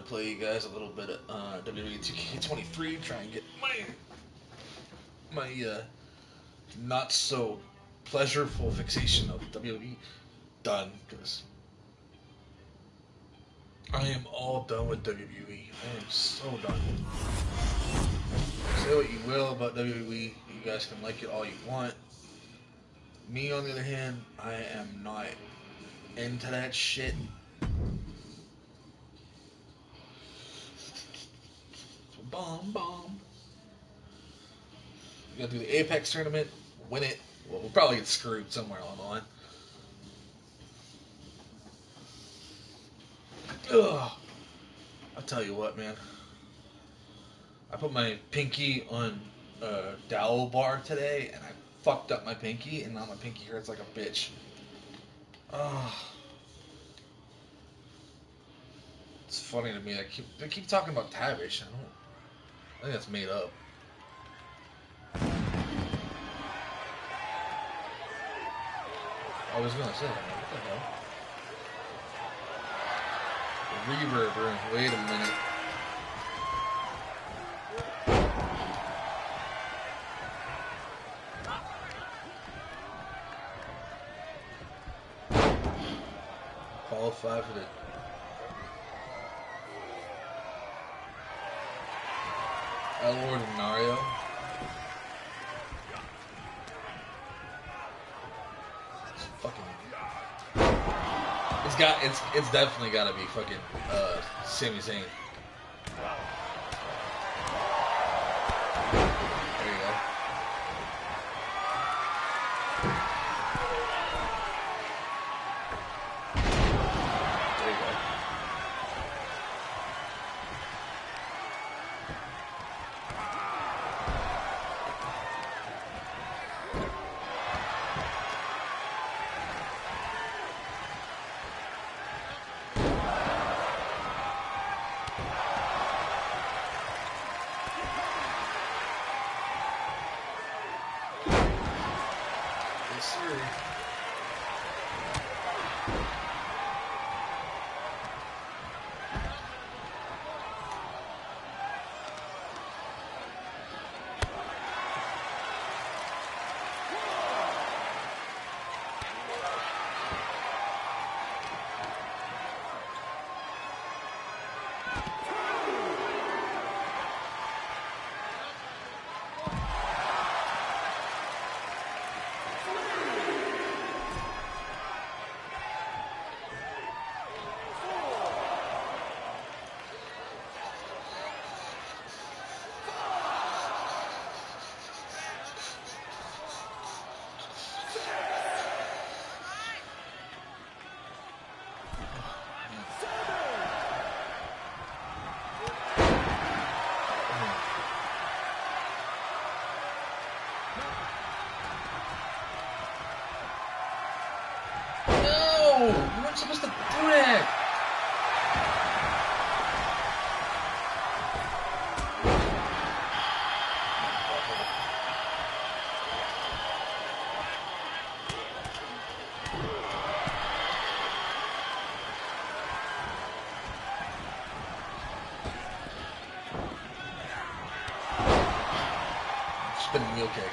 play you guys a little bit of WWE 2K23, try and get my not so pleasurable fixation of WWE done, because I am all done with WWE. I am so done. Say what you will about WWE, you guys can like it all you want. Me, on the other hand, I am not into that shit. Bomb, bomb. We gotta do the Apex tournament, win it. Well, we'll probably get screwed somewhere along the line. Ugh. I'll tell you what, man. I put my pinky on a dowel bar today, and I fucked up my pinky, and now my pinky hurts like a bitch. Ugh. It's funny to me. They keep talking about Tavish. I think that's made up. I was gonna say that. What the hell? Reverb room. Wait a minute. Qualify for the Lord of Mario. It's fucking. It's definitely gotta be fucking Sami Zayn. There you go. There you go. Yes, sir. No! You weren't supposed to do that! Spinning wheel kick.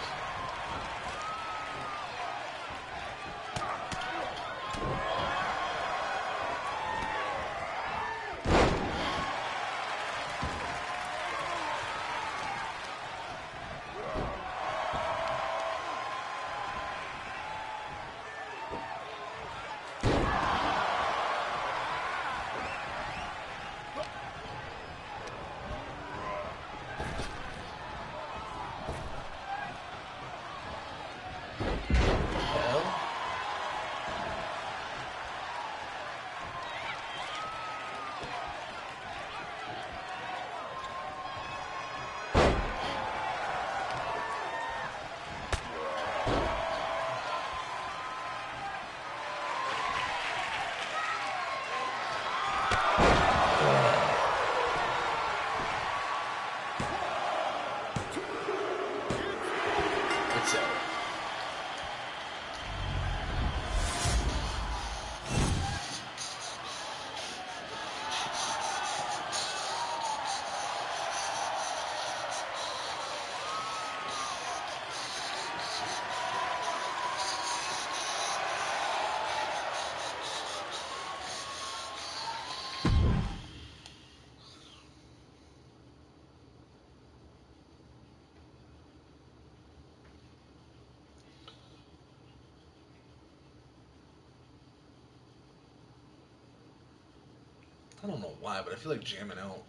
I don't know why, but I feel like jamming out.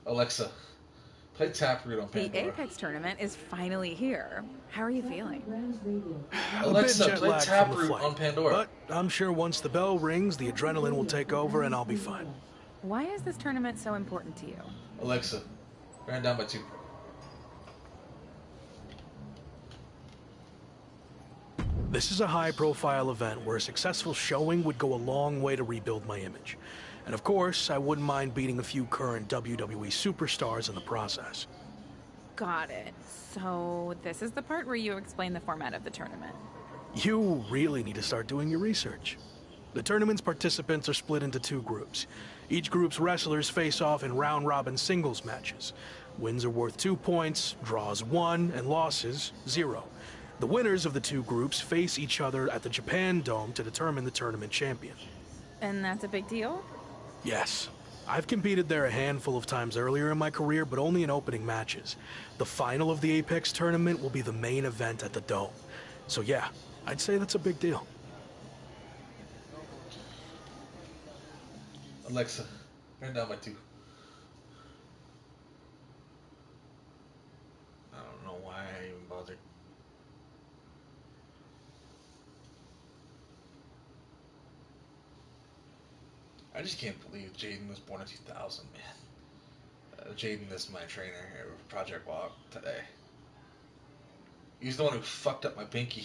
Alexa, play Taproot on The Pandora. Apex tournament is finally here. How are you feeling? A bit Alexa, jet play lagged from the Taproot flight, on Pandora. but I'm sure once the bell rings, the adrenaline will take over and I'll be fine. Why is this tournament so important to you? Alexa, ran down by 2. This is a high-profile event where a successful showing would go a long way to rebuild my image. And of course, I wouldn't mind beating a few current WWE superstars in the process. Got it. So this is the part where you explain the format of the tournament. You really need to start doing your research. The tournament's participants are split into 2 groups. Each group's wrestlers face off in round-robin singles matches. Wins are worth 2 points, draws 1, and losses 0. The winners of the 2 groups face each other at the Japan Dome to determine the tournament champion. And that's a big deal? Yes. I've competed there a handful of times earlier in my career, but only in opening matches. The final of the Apex tournament will be the main event at the Dome. So yeah, I'd say that's a big deal. Alexa, ran down by 2. I don't know why I even bothered. I just can't believe Jaden was born in 2000, man. Jaden is my trainer here with Project Walk today. He's the one who fucked up my pinky.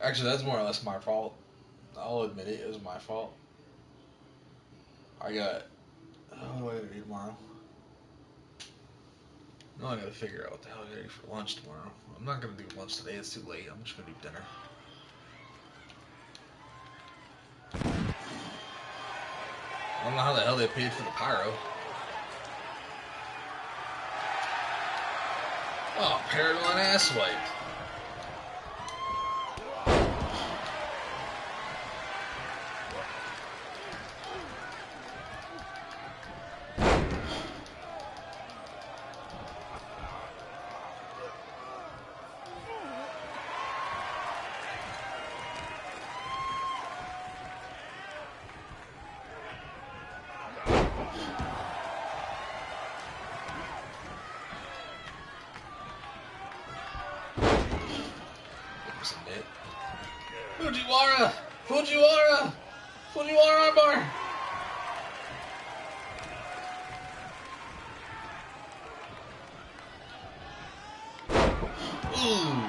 Actually, that's more or less my fault. I'll admit it was my fault. I got... What do I gotta do tomorrow? No, I gotta figure out what the hell I gotta do for lunch tomorrow. I'm not gonna do lunch today, it's too late. I'm just gonna do dinner. I don't know how the hell they paid for the pyro. Oh, Paragon ass wipe. Fujiwara! Fujiwara! Fujiwara armbar! Ooh!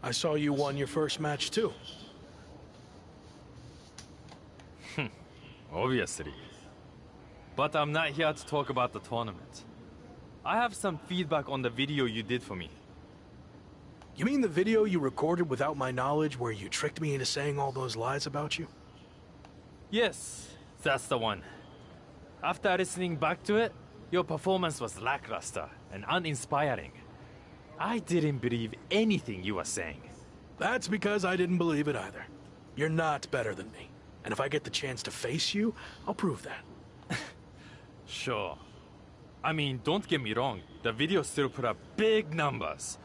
I saw you won your first match too. Obviously. But I'm not here to talk about the tournament. I have some feedback on the video you did for me. You mean the video you recorded without my knowledge where you tricked me into saying all those lies about you? Yes, that's the one. After listening back to it, your performance was lackluster and uninspiring. I didn't believe anything you were saying. That's because I didn't believe it either. You're not better than me. And if I get the chance to face you, I'll prove that. Sure. I mean, don't get me wrong. The video still put up big numbers.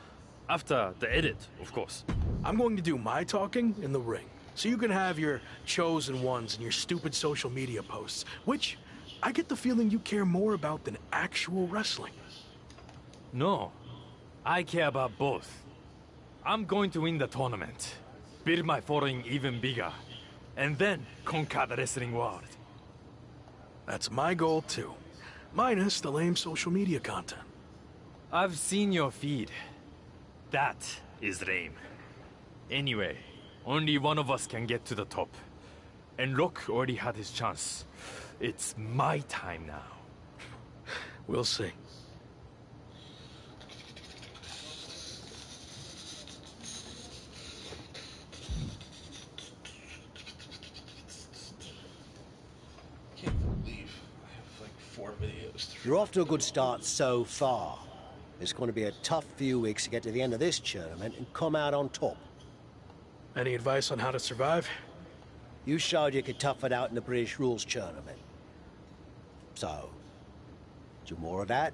After the edit, of course. I'm going to do my talking in the ring. So you can have your chosen ones and your stupid social media posts, which I get the feeling you care more about than actual wrestling. No. I care about both. I'm going to win the tournament, build my following even bigger, and then conquer the wrestling world. That's my goal too. Minus the lame social media content. I've seen your feed. That is lame. Anyway, only one of us can get to the top. And Rock already had his chance. It's my time now. We'll see. Can't believe I have like 4 videos. You're off to a good start so far. It's going to be a tough few weeks to get to the end of this tournament and come out on top. Any advice on how to survive? You showed you could tough it out in the British Rules tournament. So, do more of that?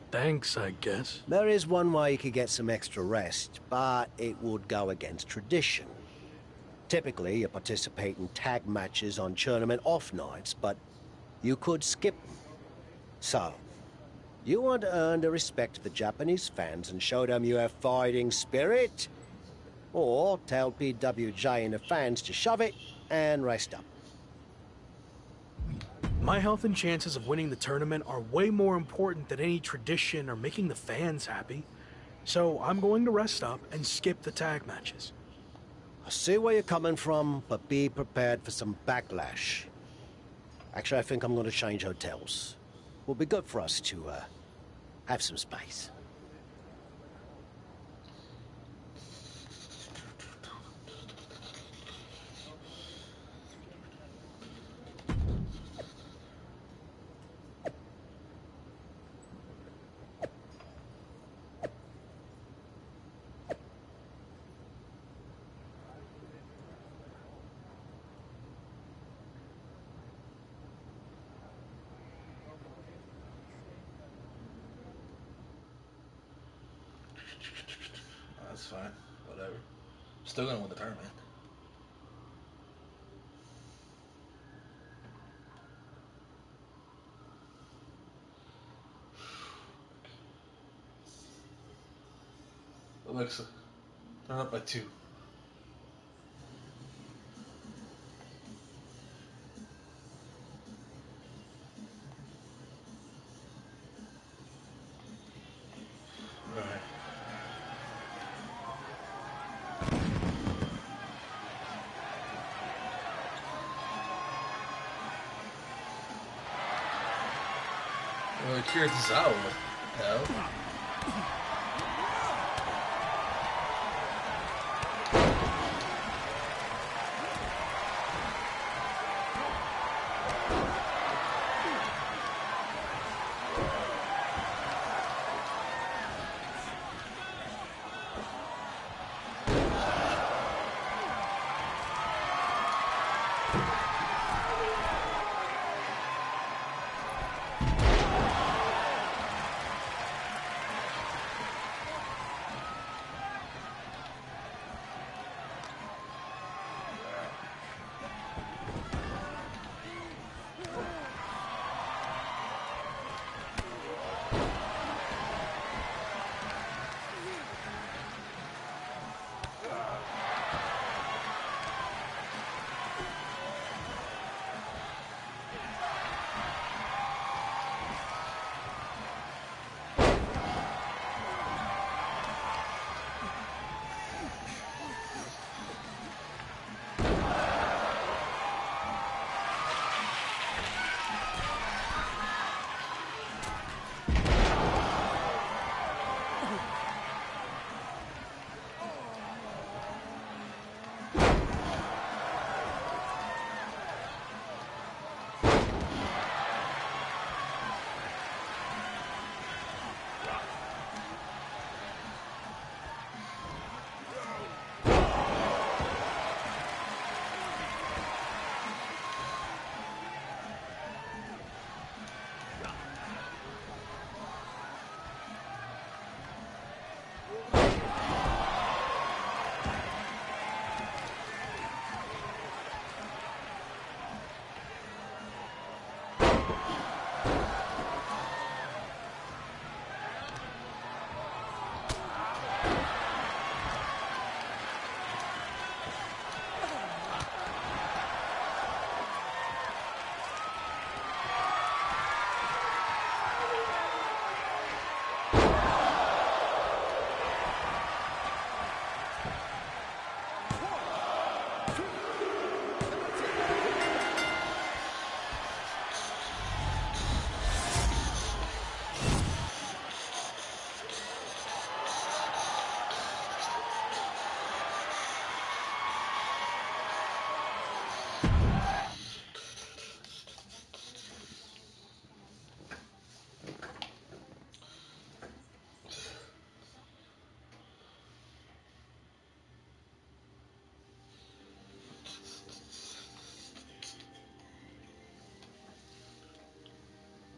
Thanks, I guess. There is one way you could get some extra rest, but it would go against tradition. Typically, you participate in tag matches on tournament off nights, but you could skip them. So, you want to earn the respect of the Japanese fans and show them you have fighting spirit? Or tell PWJ and the fans to shove it and rest up. My health and chances of winning the tournament are way more important than any tradition or making the fans happy. So I'm going to rest up and skip the tag matches. I see where you're coming from, but be prepared for some backlash. Actually, I think I'm going to change hotels. Will be good for us to have some space. That's fine. Whatever. Still gonna win the tournament. Alexa, turn up by 2. Alright. Well, Kira Tozawa, what the hell?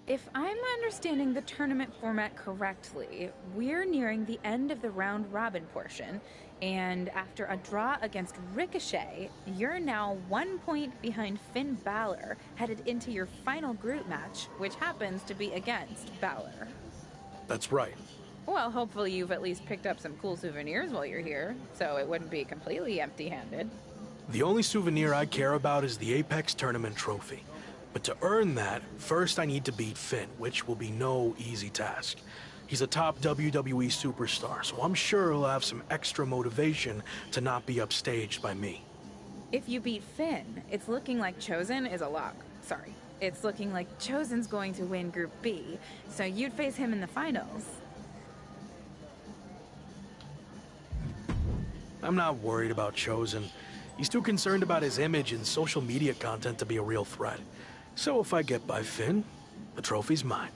If I'm understanding the tournament format correctly, we're nearing the end of the round-robin portion, and after a draw against Ricochet, you're now 1 point behind Finn Balor, headed into your final group match, which happens to be against Balor. That's right. Well, hopefully you've at least picked up some cool souvenirs while you're here, so it wouldn't be completely empty-handed. The only souvenir I care about is the Apex Tournament trophy. But to earn that, first I need to beat Finn, which will be no easy task. He's a top WWE superstar, so I'm sure he'll have some extra motivation to not be upstaged by me. If you beat Finn, it's looking like Chosen is a lock. Sorry. It's looking like Chosen's going to win Group B, so you'd face him in the finals. I'm not worried about Chosen. He's too concerned about his image and social media content to be a real threat. So if I get by Finn, the trophy's mine.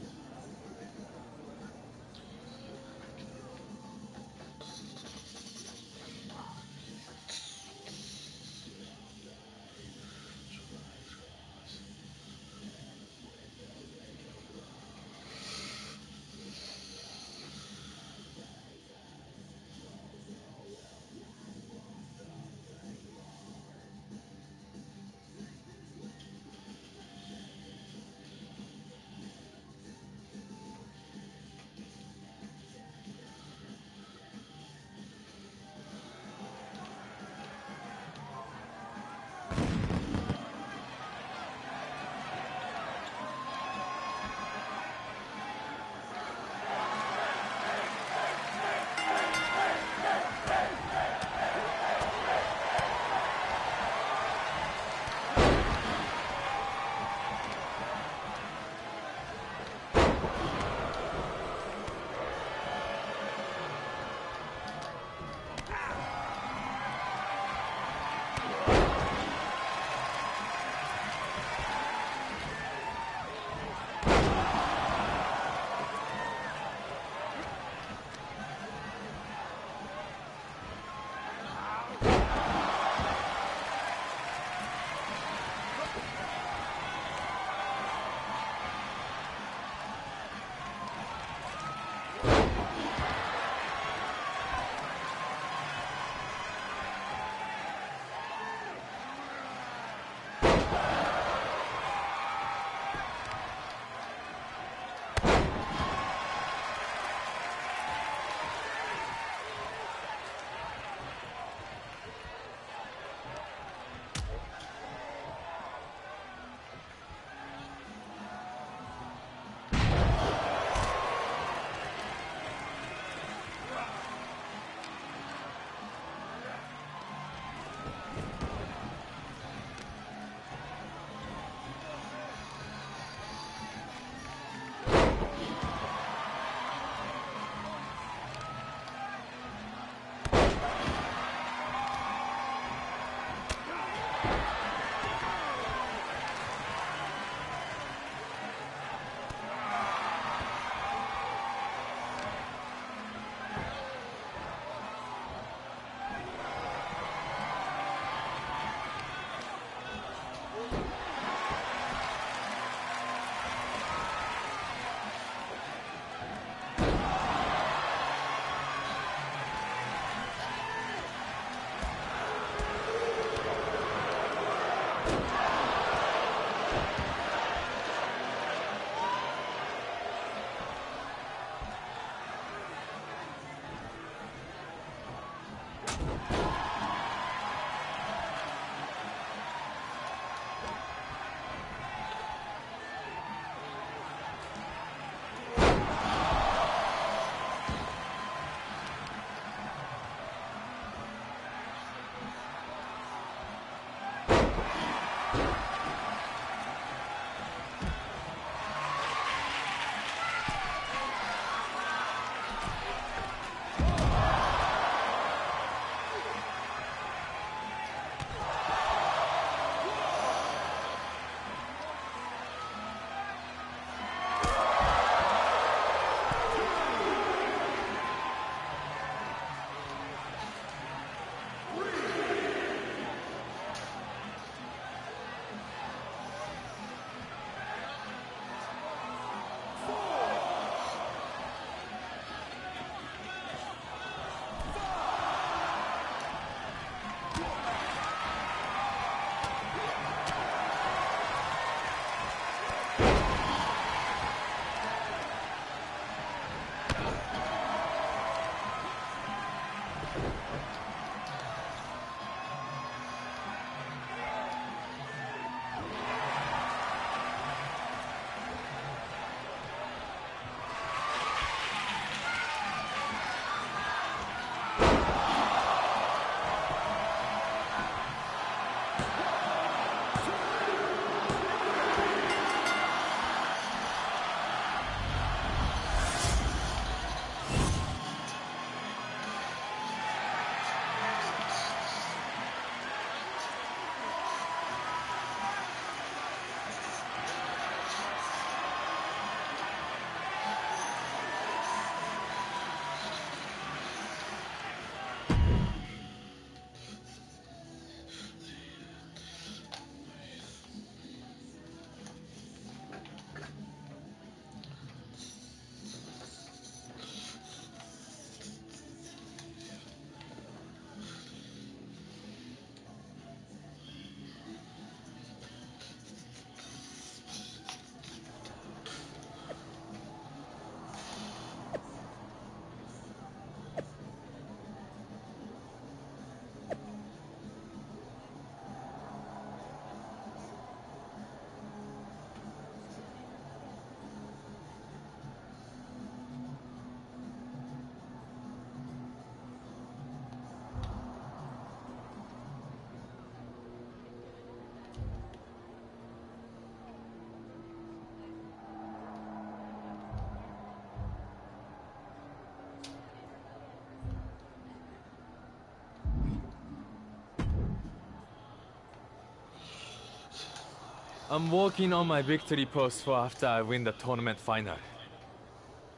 I'm working on my victory post for after I win the tournament final.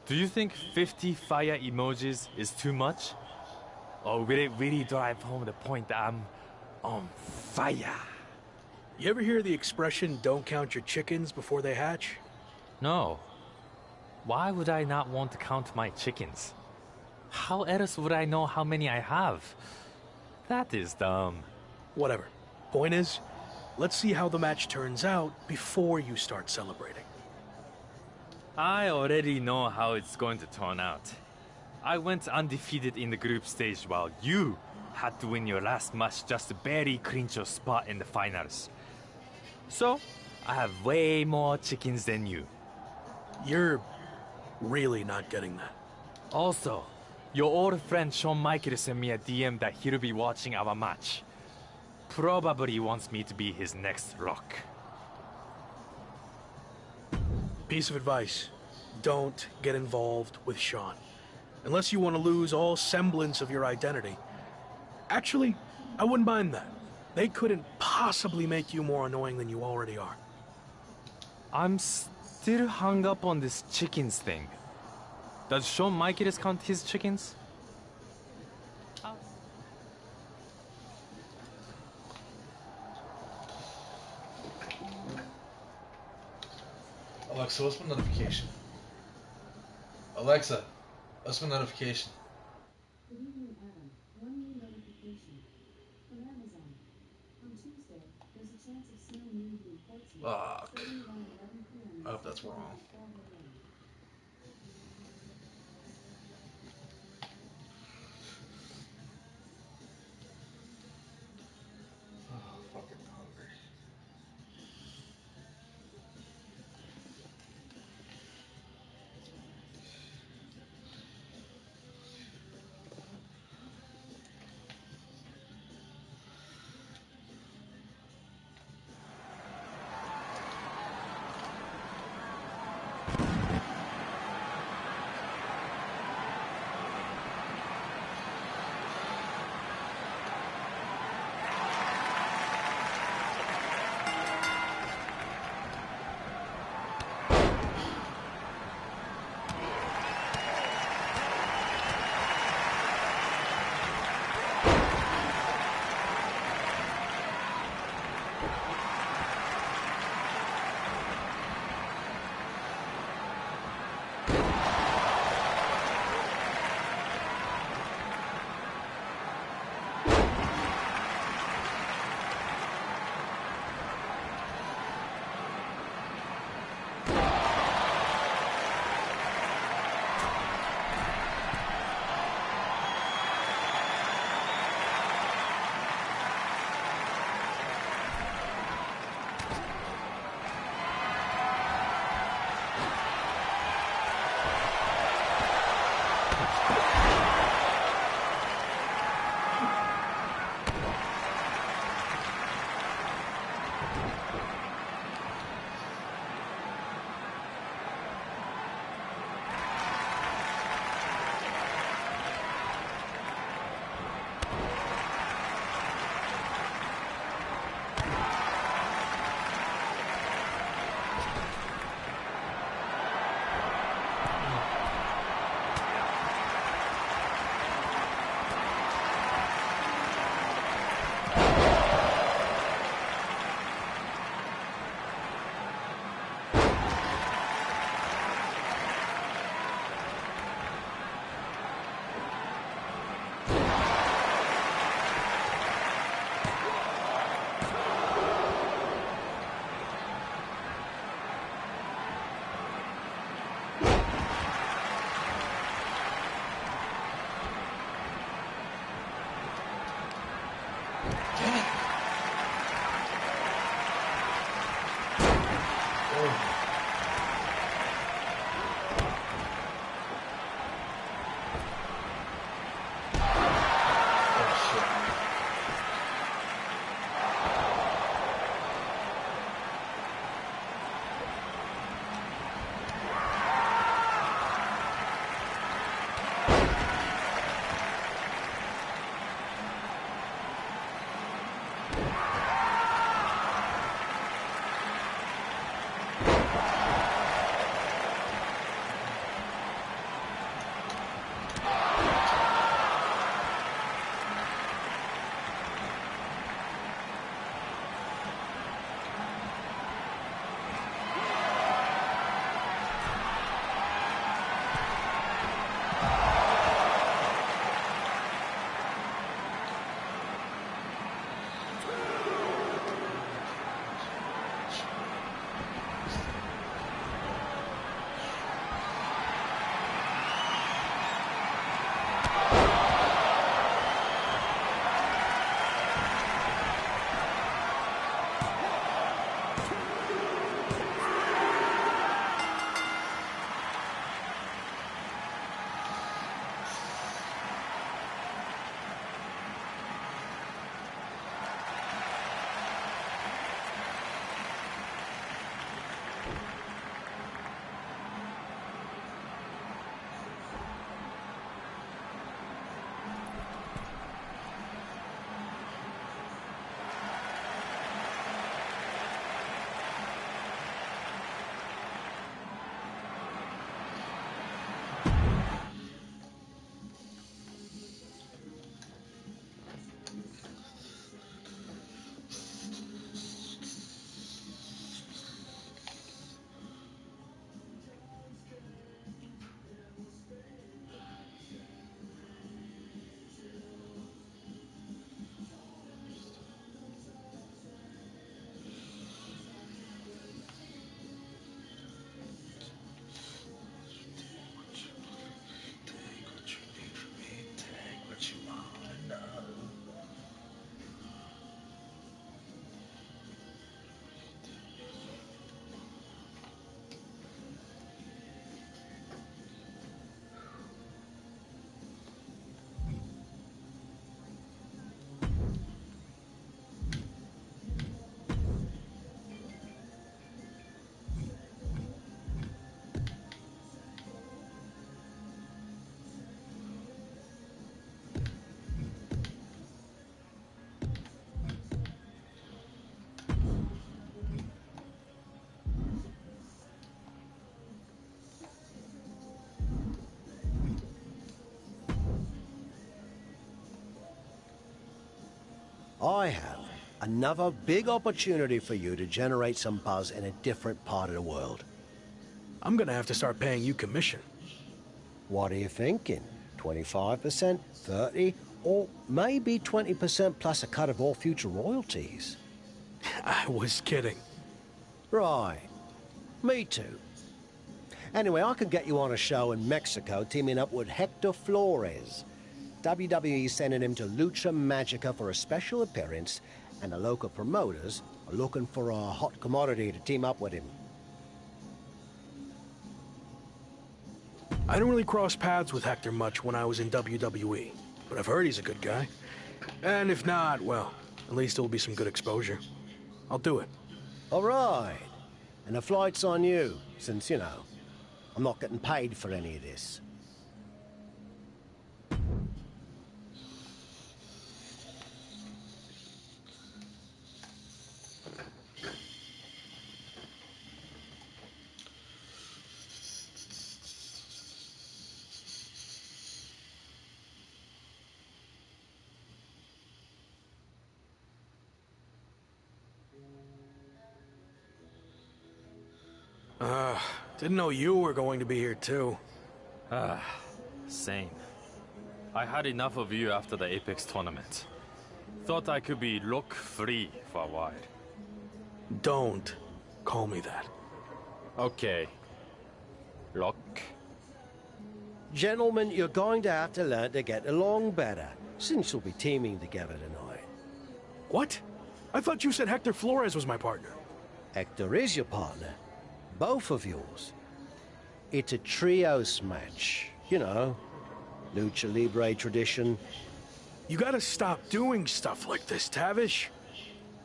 Do you think 50 fire emojis is too much? Or will it really drive home the point that I'm on fire? You ever hear the expression, don't count your chickens before they hatch? No. Why would I not want to count my chickens? How else would I know how many I have? That is dumb. Whatever. Point is, let's see how the match turns out before you start celebrating. I already know how it's going to turn out. I went undefeated in the group stage while you had to win your last match just to barely clinch your spot in the finals. So, I have way more chickens than you. You're really not getting that. Also, your old friend Shawn Michaels sent me a DM that he'll be watching our match. Probably wants me to be his next Rock. Piece of advice. Don't get involved with Shawn. Unless you want to lose all semblance of your identity. Actually, I wouldn't mind that. They couldn't possibly make you more annoying than you already are. I'm still hung up on this chickens thing. Does Shawn Michaels count his chickens? Alexa, what's my notification? Alexa, what's my notification? Good evening, Adam. One new notification from Amazon. On Tuesday, there's a chance of snow near you in Portsmouth. Fuck. Starting around 11 p.m. I hope that's wrong. 12 a.m. Oh, fucking hungry. I have another big opportunity for you to generate some buzz in a different part of the world. I'm gonna have to start paying you commission. What are you thinking? 25%, 30, or maybe 20% plus a cut of all future royalties? I was kidding. Right. Me too. Anyway, I can get you on a show in Mexico teaming up with Hector Flores. WWE sending him to Lucha Magica for a special appearance, and the local promoters are looking for a hot commodity to team up with him. I didn't really cross paths with Hector much when I was in WWE, but I've heard he's a good guy. And if not, well, at least it'll be some good exposure. I'll do it. All right. And the flight's on you, since, you know, I'm not getting paid for any of this. Didn't know you were going to be here too. Same. I had enough of you after the Apex tournament. Thought I could be look-free for a while. Don't call me that. Okay. Lock. Gentlemen, you're going to have to learn to get along better, since you'll be teaming together tonight. What? I thought you said Hector Flores was my partner. Hector is your partner. Both of yours. It's a trios match. You know, Lucha Libre tradition. You gotta stop doing stuff like this, Tavish.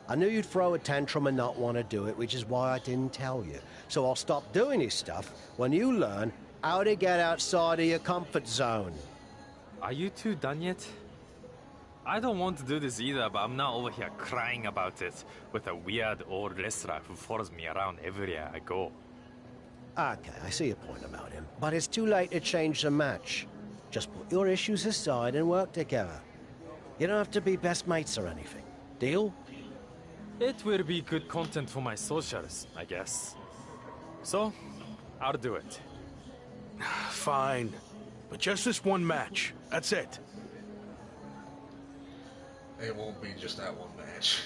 I knew you'd throw a tantrum and not want to do it, which is why I didn't tell you. So I'll stop doing this stuff when you learn how to get outside of your comfort zone. Are you two done yet? I don't want to do this either, but I'm not over here crying about it with a weird old wrestler who follows me around everywhere I go. Okay, I see your point about him. But it's too late to change the match. Just put your issues aside and work together. You don't have to be best mates or anything. Deal? It will be good content for my socials, I guess. So, I'll do it. Fine. But just this one match. That's it. It won't be just that one match.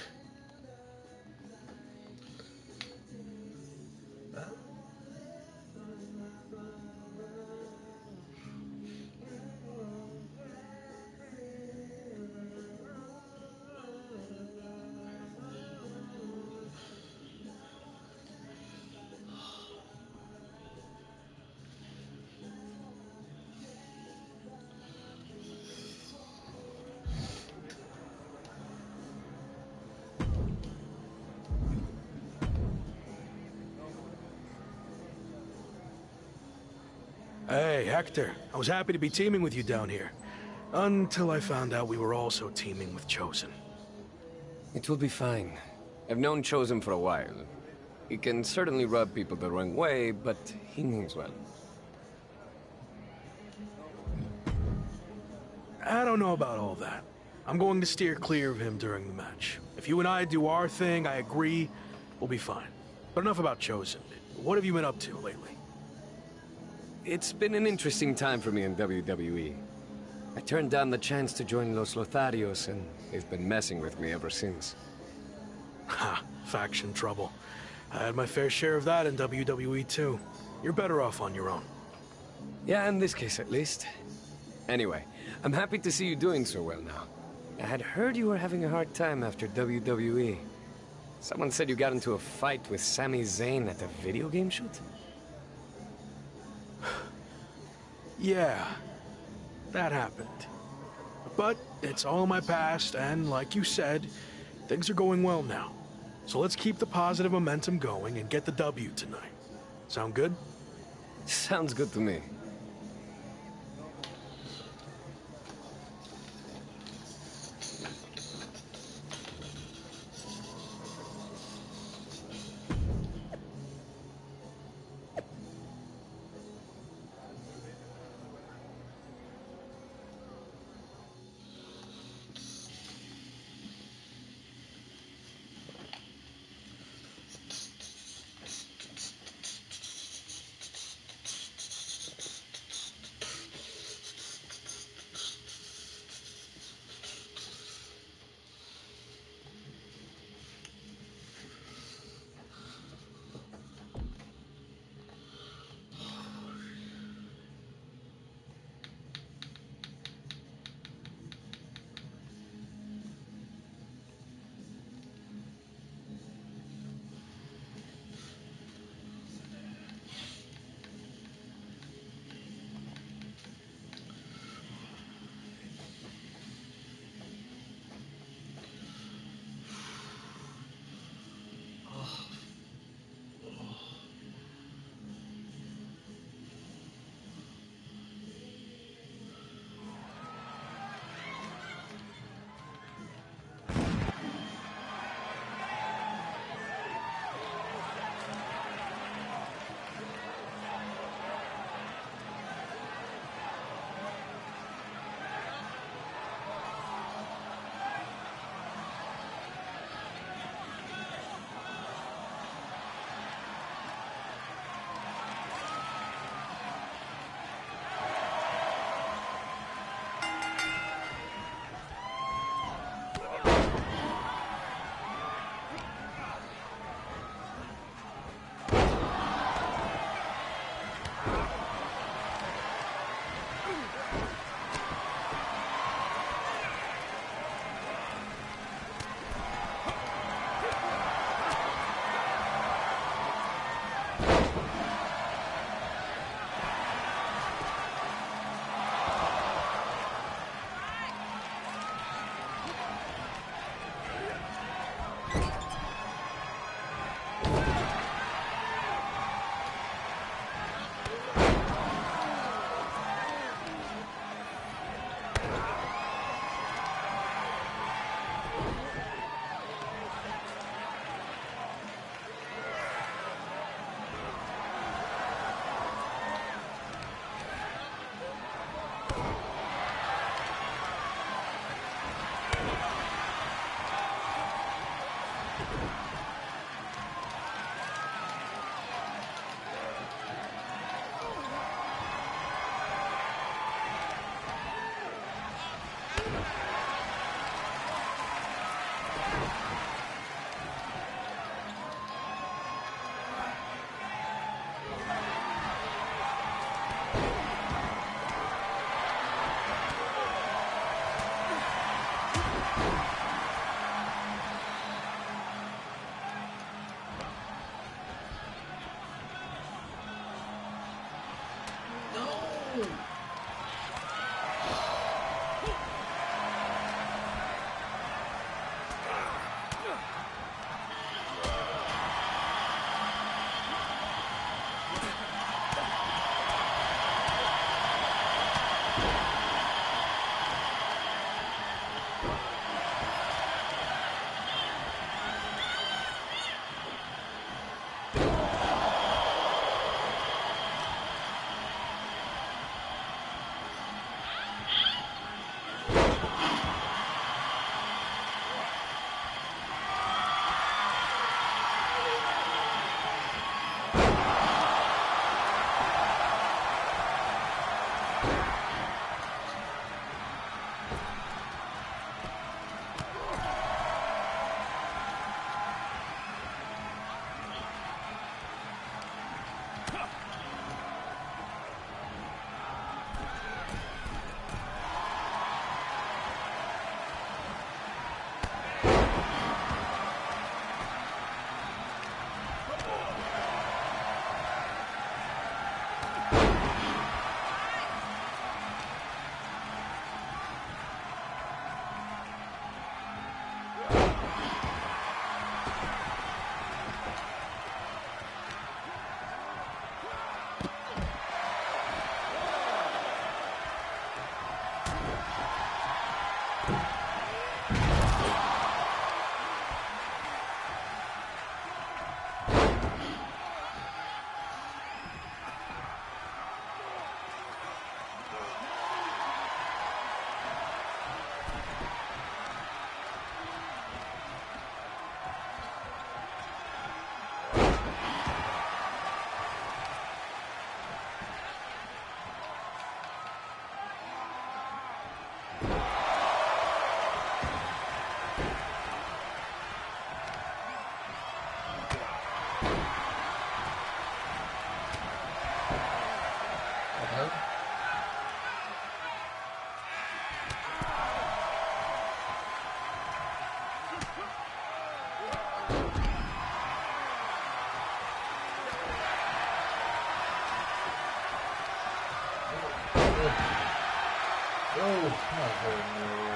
Hey, Hector. I was happy to be teaming with you down here. Until I found out we were also teaming with Chosen. It will be fine. I've known Chosen for a while. He can certainly rub people the wrong way, but he means well. I don't know about all that. I'm going to steer clear of him during the match. If you and I do our thing, I agree, we'll be fine. But enough about Chosen. What have you been up to lately? It's been an interesting time for me in WWE. I turned down the chance to join Los Lotharios, and they've been messing with me ever since. Ha, faction trouble. I had my fair share of that in WWE too. You're better off on your own. Yeah, in this case at least. Anyway, I'm happy to see you doing so well now. I had heard you were having a hard time after WWE. Someone said you got into a fight with Sami Zayn at a video game shoot? Yeah, that happened. But it's all in my past, and like you said, things are going well now. So let's keep the positive momentum going and get the W tonight. Sound good? Sounds good to me. Oh, not very good.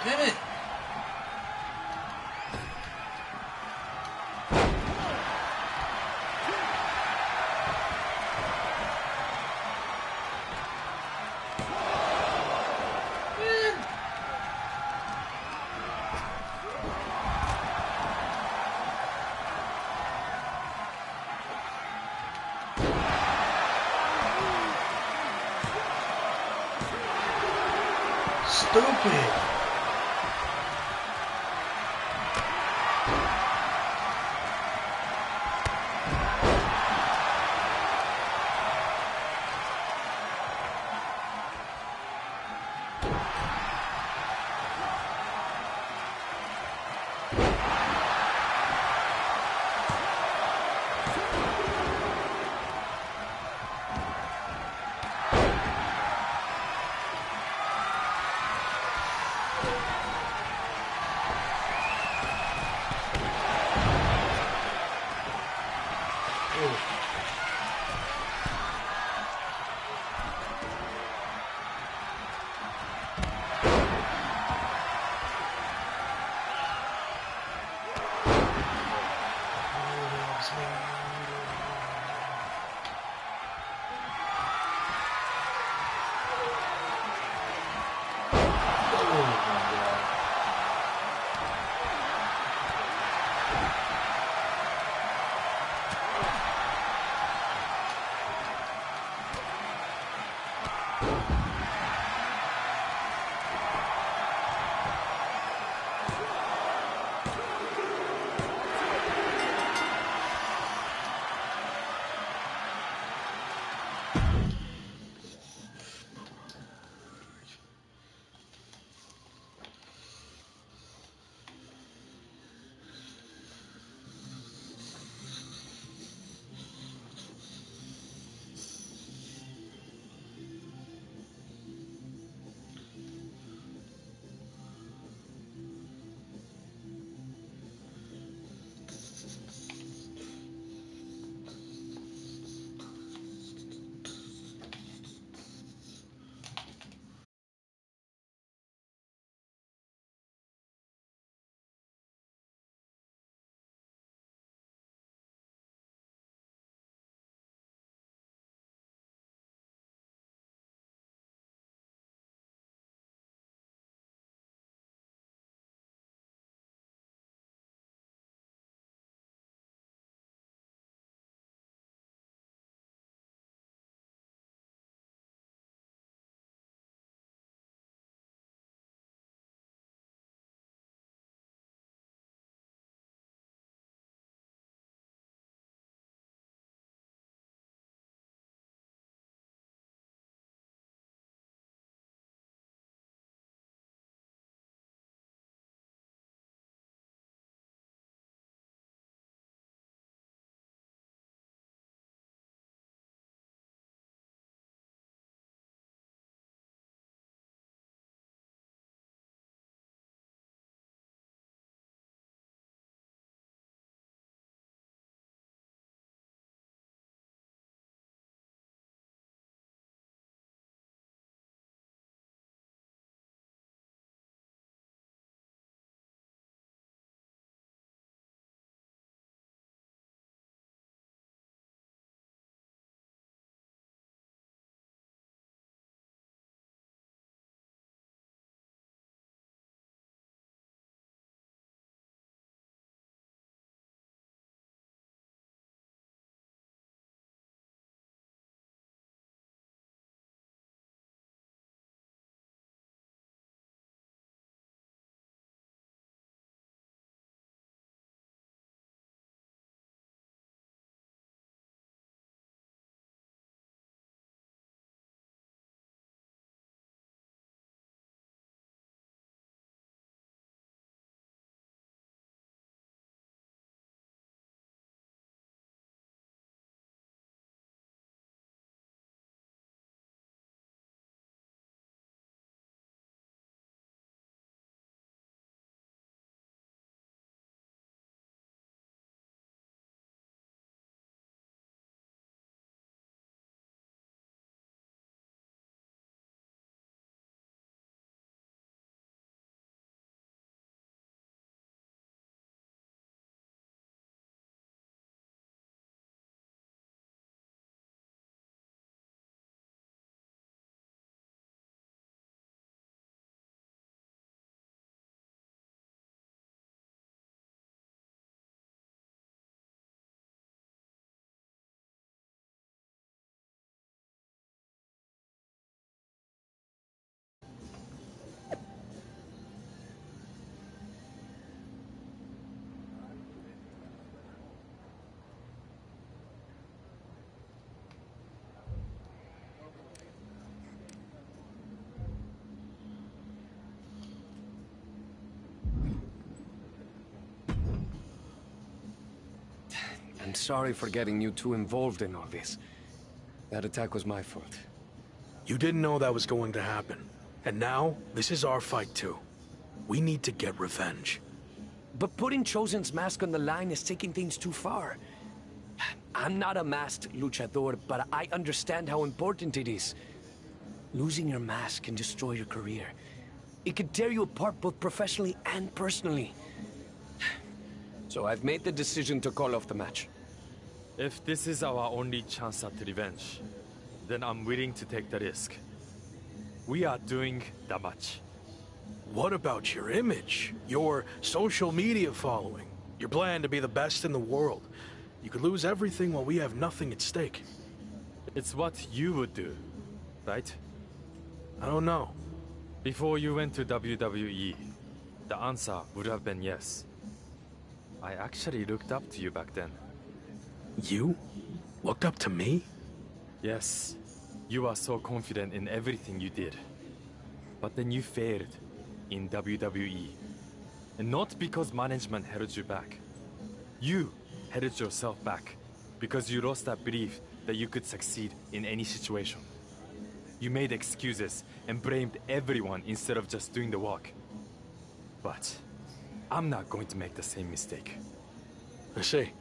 Damn it! Stupid! I'm sorry for getting you too involved in all this. That attack was my fault. You didn't know that was going to happen. And now, this is our fight too. We need to get revenge. But putting Chosen's mask on the line is taking things too far. I'm not a masked luchador, but I understand how important it is. Losing your mask can destroy your career. It could tear you apart both professionally and personally. So I've made the decision to call off the match. If this is our only chance at revenge, then I'm willing to take the risk. We are doing the match. What about your image? Your social media following? Your plan to be the best in the world? You could lose everything while we have nothing at stake. It's what you would do, right? I don't know. Before you went to WWE, the answer would have been yes. I actually looked up to you back then. You? Looked up to me? Yes, you were so confident in everything you did. But then you failed in WWE. And not because management held you back. You held yourself back because you lost that belief that you could succeed in any situation. You made excuses and blamed everyone instead of just doing the work. But I'm not going to make the same mistake. I see.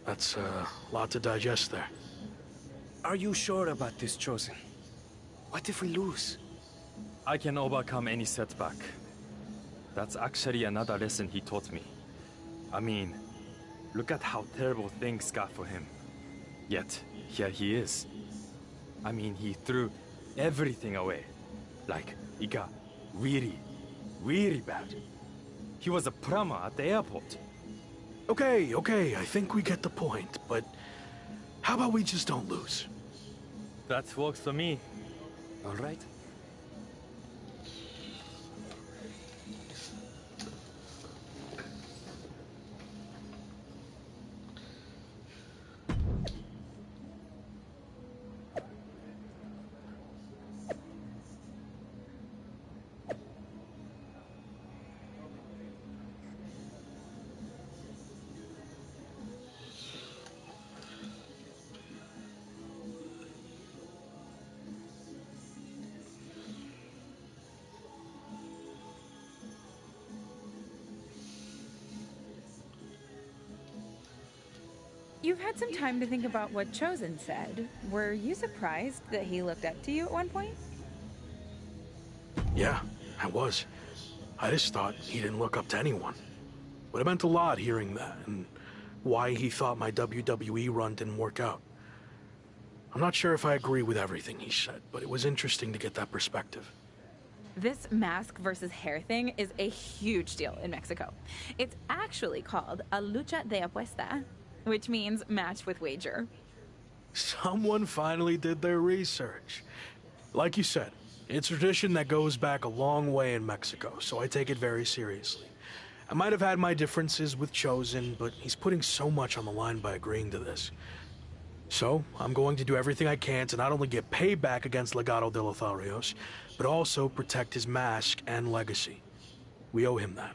That's a lot to digest there. Are you sure about this, Chosen? What if we lose? I can overcome any setback. That's actually another lesson he taught me. I mean, look at how terrible things got for him. Yet, here he is. I mean, he threw everything away. Like, it got really, really bad. He was a plumber at the airport. Okay, I think we get the point, but how about we just don't lose? That works for me. All right. You've had some time to think about what Chosen said. Were you surprised that he looked up to you at one point? Yeah, I was. I just thought he didn't look up to anyone. But it meant a lot hearing that, and why he thought my WWE run didn't work out. I'm not sure if I agree with everything he said, but it was interesting to get that perspective. This mask versus hair thing is a huge deal in Mexico. It's actually called a lucha de apuesta, which means match with wager. Someone finally did their research. Like you said, it's a tradition that goes back a long way in Mexico, so I take it very seriously. I might have had my differences with Chosen, but he's putting so much on the line by agreeing to this. So, I'm going to do everything I can to not only get payback against Legado de Lotharios, but also protect his mask and legacy. We owe him that.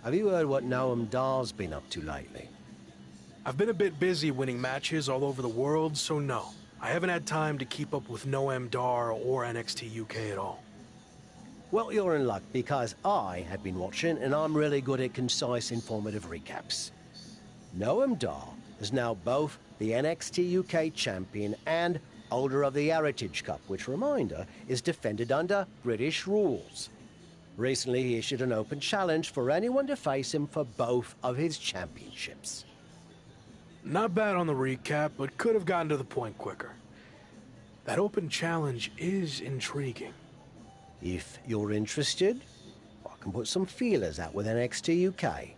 Have you heard what Noam Dar's been up to lately? I've been a bit busy winning matches all over the world, so no. I haven't had time to keep up with Noam Dar or NXT UK at all. Well, you're in luck, because I have been watching, and I'm really good at concise, informative recaps. Noam Dar is now both the NXT UK champion and holder of the Heritage Cup, which, reminder, is defended under British rules. Recently, he issued an open challenge for anyone to face him for both of his championships. Not bad on the recap, but could have gotten to the point quicker. That open challenge is intriguing. If you're interested, I can put some feelers out with NXT UK.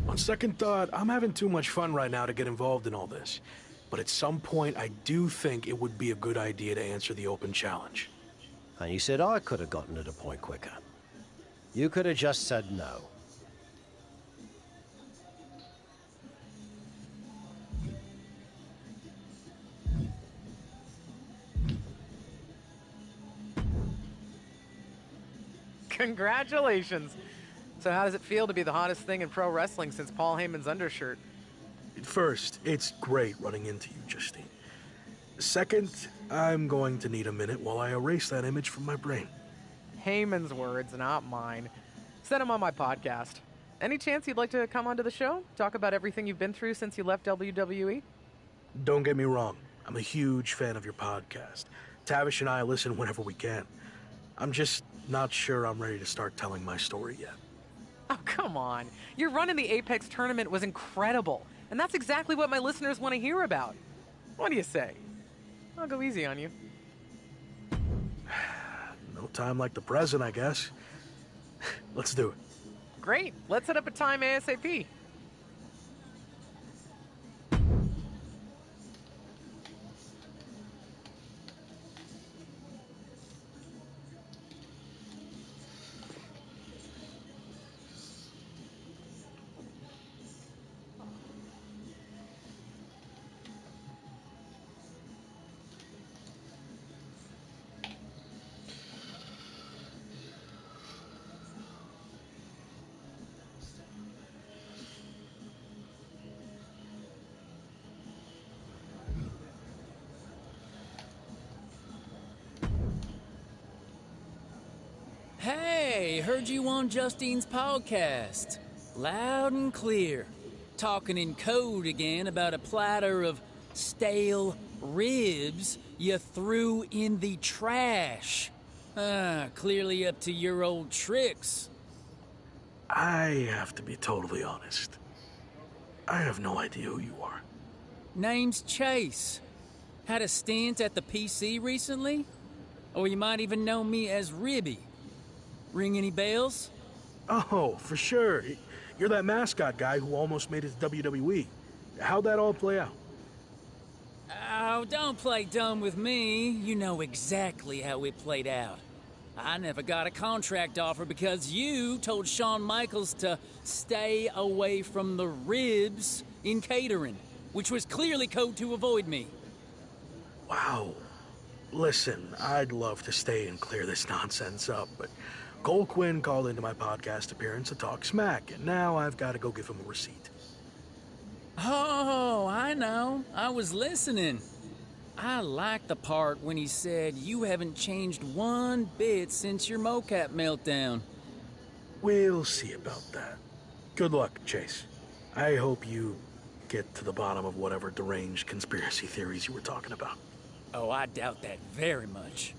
On second thought, I'm having too much fun right now to get involved in all this. But at some point, I do think it would be a good idea to answer the open challenge. And you said I could have gotten to the point quicker. You could have just said no. Congratulations! So how does it feel to be the hottest thing in pro wrestling since Paul Heyman's undershirt? First, it's great running into you, Justine. Second, I'm going to need a minute while I erase that image from my brain. Heyman's words, not mine. Send him on my podcast. Any chance you'd like to come onto the show? Talk about everything you've been through since you left WWE? Don't get me wrong, I'm a huge fan of your podcast. Tavish and I listen whenever we can. I'm just not sure I'm ready to start telling my story yet. Oh, come on. Your run in the Apex tournament was incredible, and that's exactly what my listeners want to hear about. What do you say? I'll go easy on you. No time like the present, I guess. Let's do it. Great. Let's set up a time ASAP. Hey, heard you on Justine's podcast. Loud and clear. Talking in code again about a platter of stale ribs you threw in the trash. Clearly up to your old tricks. I have to be totally honest. I have no idea who you are. Name's Chase. Had a stint at the PC recently? Or you might even know me as Ribby. Ring any bells? Oh, for sure. You're that mascot guy who almost made it to WWE. How'd that all play out? Oh, don't play dumb with me. You know exactly how it played out. I never got a contract offer because you told Shawn Michaels to stay away from the ribs in catering, which was clearly code to avoid me. Wow. Listen, I'd love to stay and clear this nonsense up, but Cole Quinn called into my podcast appearance to talk smack, and now I've got to go give him a receipt. Oh, I know. I was listening. I liked the part when he said you haven't changed one bit since your mocap meltdown. We'll see about that. Good luck, Chase. I hope you get to the bottom of whatever deranged conspiracy theories you were talking about. Oh, I doubt that very much.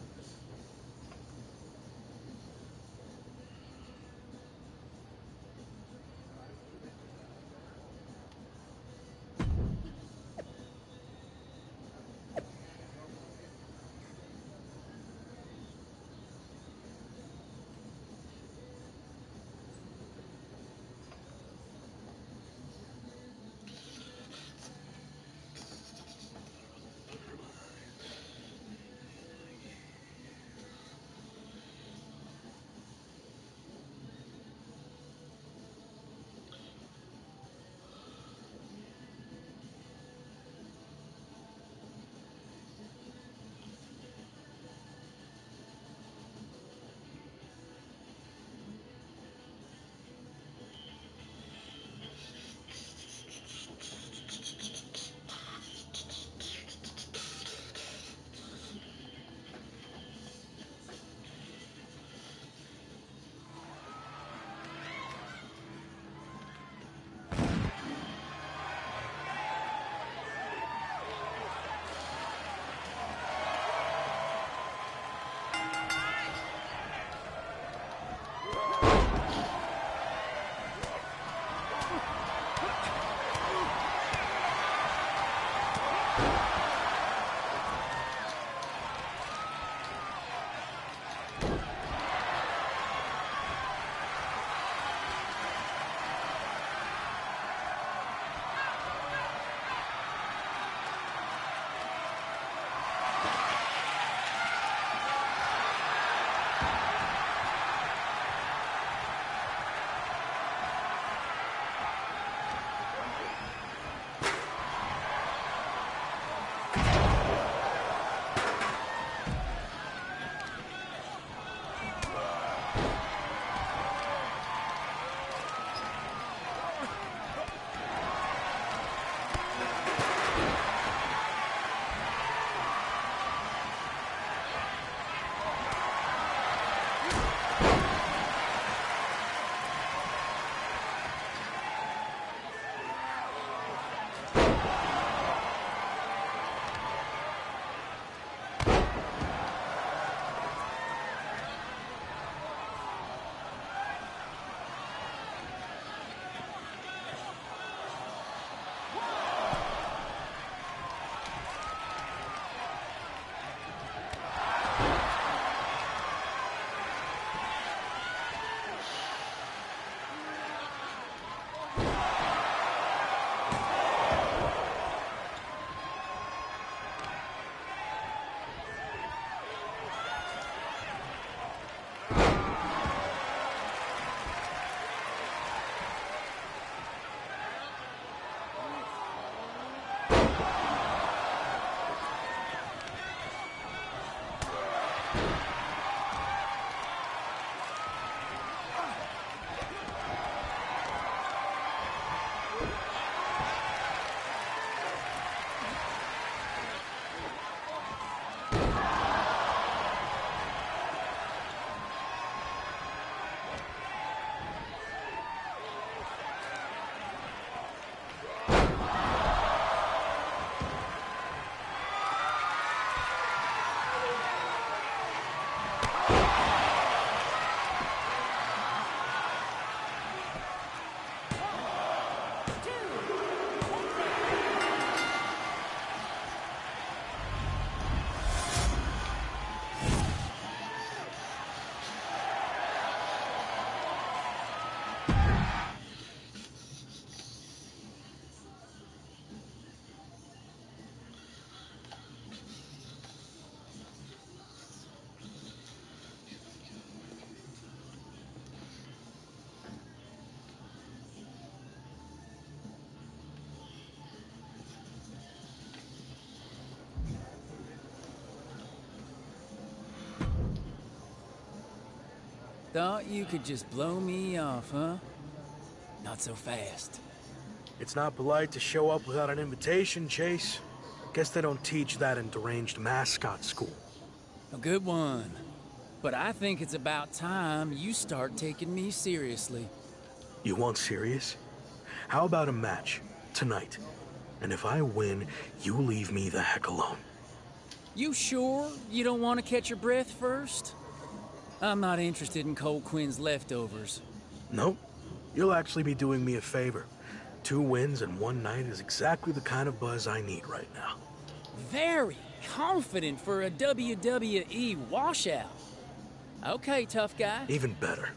thought you could just blow me off, huh? Not so fast. It's not polite to show up without an invitation, Chase. Guess they don't teach that in deranged mascot school. A good one. But I think it's about time you start taking me seriously. You want serious? How about a match, tonight? And if I win, you leave me the heck alone. You sure you don't want to catch your breath first? I'm not interested in Cole Quinn's leftovers. Nope. You'll actually be doing me a favor. 2 wins in one night is exactly the kind of buzz I need right now. Very confident for a WWE washout. Okay, tough guy. Even better.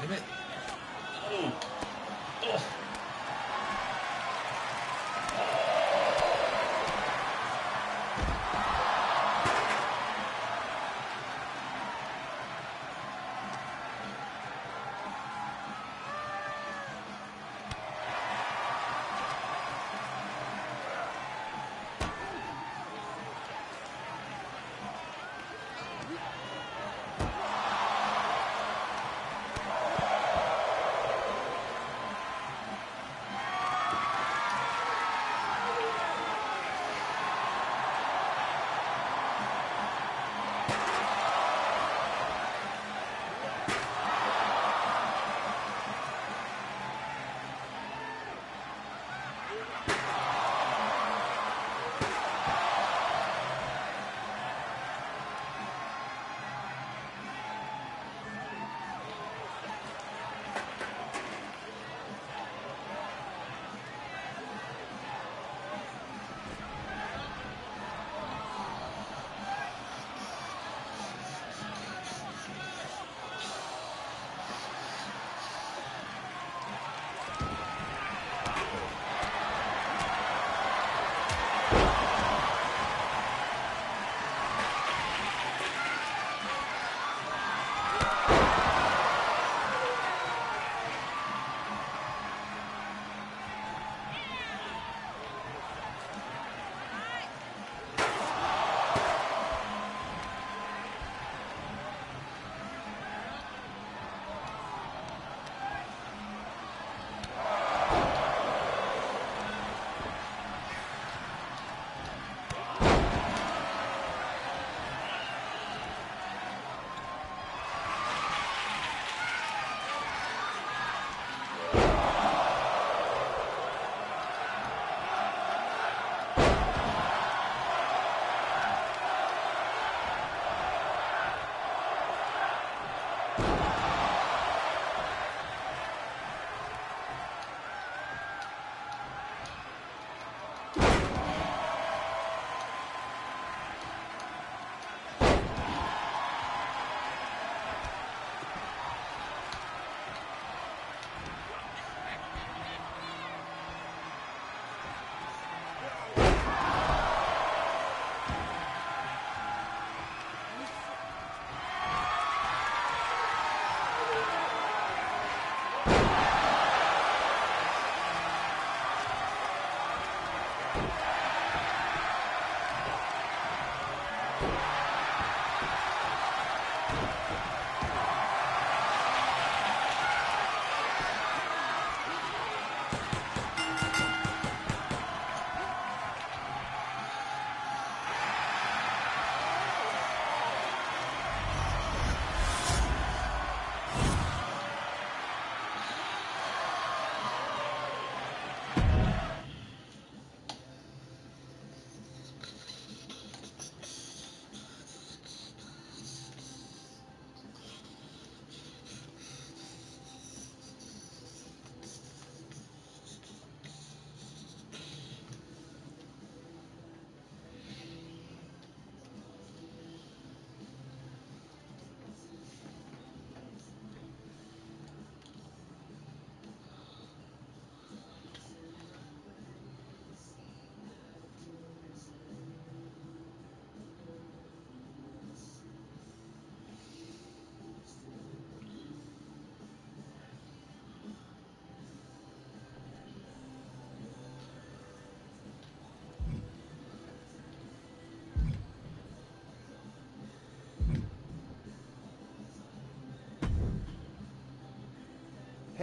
Damn it. Oh. Oh.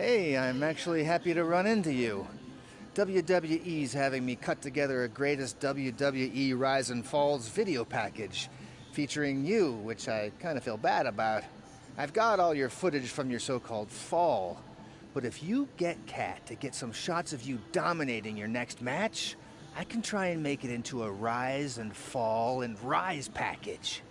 Hey, I'm actually happy to run into you. WWE's having me cut together a greatest WWE Rise and Falls video package featuring you, which I kind of feel bad about. I've got all your footage from your so-called fall, but if you get Kat to get some shots of you dominating your next match, I can try and make it into a Rise and Fall and Rise package.